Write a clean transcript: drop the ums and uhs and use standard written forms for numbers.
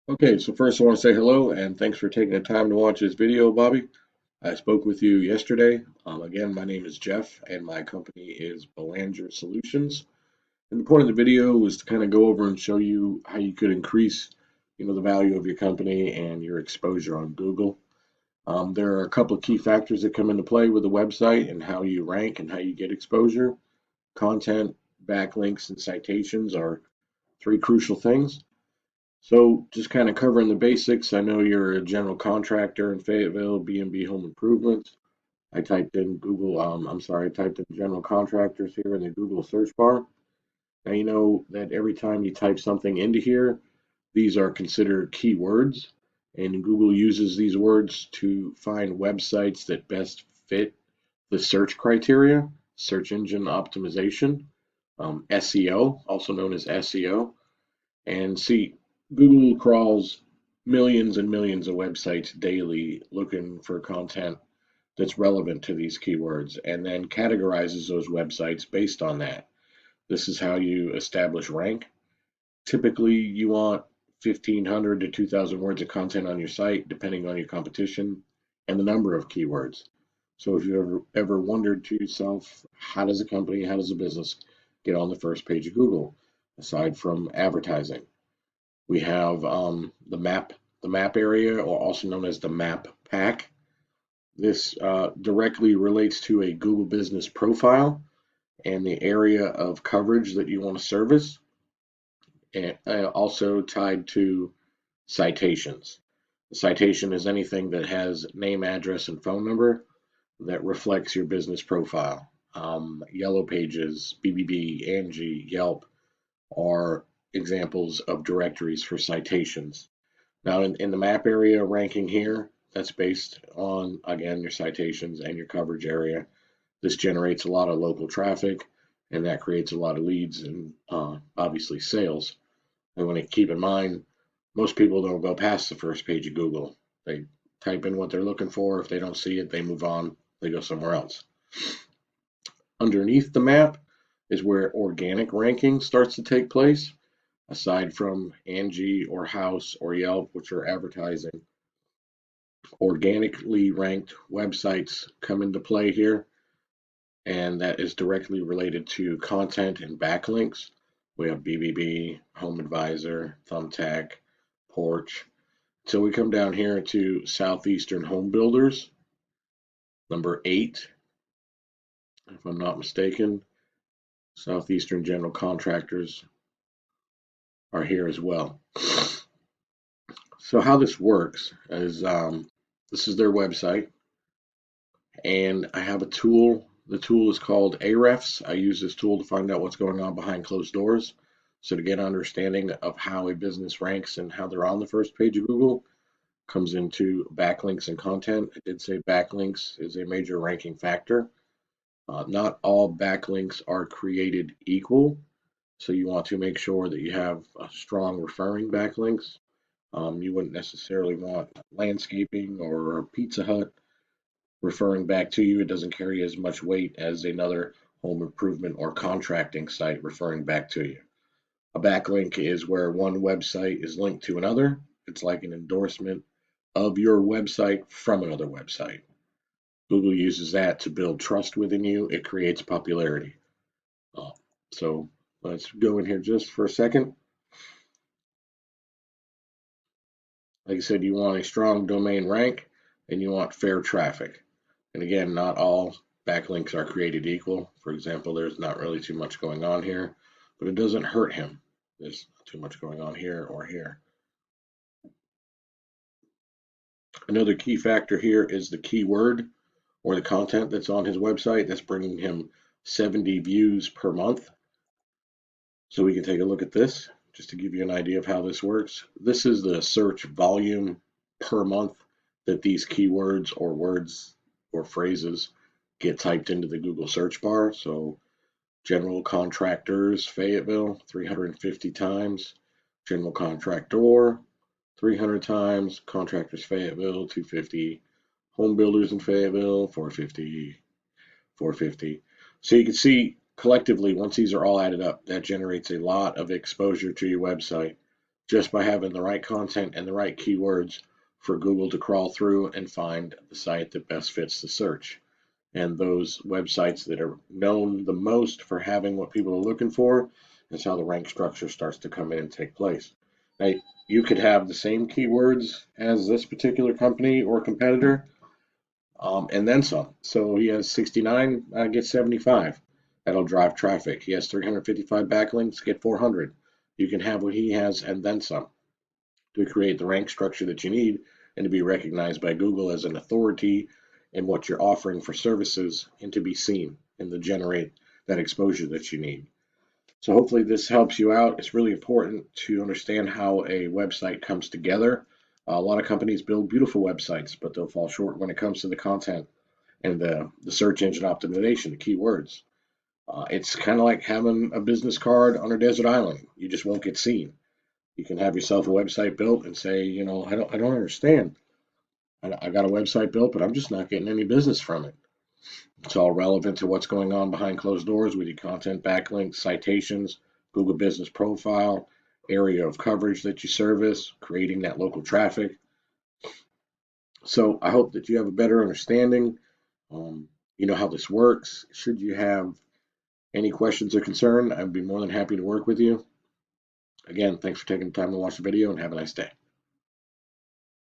Okay, so first I want to say hello and thanks for taking the time to watch this video, Bobby. I spoke with you yesterday. Again, my name is Jeff and my company is Belanger Solutions. And the point of the video was to kind of go over and show you how you could increase, the value of your company and your exposure on Google. There are a couple of key factors that come into play with the website and how you rank and how you get exposure. Content, backlinks, and citations are three crucial things. So just kind of covering the basics. I know you're a general contractor in Fayetteville, B&B Home Improvements. I typed in I typed in general contractors here in the Google search bar. Now you know that every time you type something into here, these are considered keywords, and Google uses these words to find websites that best fit the search criteria, search engine optimization, SEO, also known as SEO. And see, Google crawls millions and millions of websites daily looking for content that's relevant to these keywords and then categorizes those websites based on that. This is how you establish rank. Typically, you want 1,500 to 2,000 words of content on your site, depending on your competition and the number of keywords. So if you ever wondered to yourself, how does a company, how does a business get on the first page of Google, aside from advertising? We have the map area, or also known as the map pack. This directly relates to a Google Business Profile and the area of coverage that you want to service, and also tied to citations. The citation is anything that has name, address, and phone number that reflects your business profile. Yellow Pages, BBB, Angie, Yelp are examples of directories for citations. Now, in the map area ranking here, that's based on, again, your citations and your coverage area. This generates a lot of local traffic, and that creates a lot of leads and obviously sales. And want to keep in mind, most people don't go past the first page of Google. They type in what they're looking for. If they don't see it, they move on. They go somewhere else. Underneath the map is where organic ranking starts to take place. Aside from Angie or House or Yelp, which are advertising, organically ranked websites come into play here, and that is directly related to content and backlinks. We have BBB, Home Advisor, Thumbtack, Porch. So we come down here to Southeastern Home Builders, number 8, if I'm not mistaken. Southeastern General Contractors are here as well. So how this works is this is their website, and I have a tool. The tool is called Ahrefs. I use this tool to find out what's going on behind closed doors. So to get an understanding of how a business ranks and how they're on the first page of Google comes into backlinks and content. I did say backlinks is a major ranking factor. Not all backlinks are created equal, so you want to make sure that you have strong referring backlinks. You wouldn't necessarily want landscaping or Pizza Hut referring back to you. It doesn't carry as much weight as another home improvement or contracting site referring back to you. A backlink is where one website is linked to another. It's like an endorsement of your website from another website. Google uses that to build trust within you. It creates popularity. Uh, so let's go in here just for a second. Like I said, you want a strong domain rank and you want fair traffic. And again, not all backlinks are created equal. For example, there's not really too much going on here, but it doesn't hurt him. There's too much going on here or here. Another key factor here is the keyword or the content that's on his website. That's bringing him 70 views per month. So we can take a look at this just to give you an idea of how this works. This is the search volume per month that these keywords or words or phrases get typed into the Google search bar. So general contractors, Fayetteville, 350 times. General contractor, 300 times. Contractors, Fayetteville, 250. Home builders in Fayetteville, 450, 450. So you can see collectively, once these are all added up, that generates a lot of exposure to your website just by having the right content and the right keywords for Google to crawl through and find the site that best fits the search. And those websites that are known the most for having what people are looking for, is how the rank structure starts to come in and take place. Now, you could have the same keywords as this particular company or competitor, and then some. So he has 69, get 75. That'll drive traffic. He has 355 backlinks, get 400. You can have what he has and then some to create the rank structure that you need and to be recognized by Google as an authority in what you're offering for services and to be seen and to generate that exposure that you need. So hopefully this helps you out. It's really important to understand how a website comes together. A lot of companies build beautiful websites, but they'll fall short when it comes to the content and the search engine optimization, the keywords. It's kind of like having a business card on a desert island. You just won't get seen. You can have yourself a website built and say, I don't understand. I got a website built, but I'm just not getting any business from it. It's all relevant to what's going on behind closed doors with your content, backlinks, citations, Google Business Profile, area of coverage that you service, creating that local traffic. So I hope that you have a better understanding. You know how this works. Should you have any questions or concern, I'd be more than happy to work with you. Again, thanks for taking the time to watch the video and have a nice day.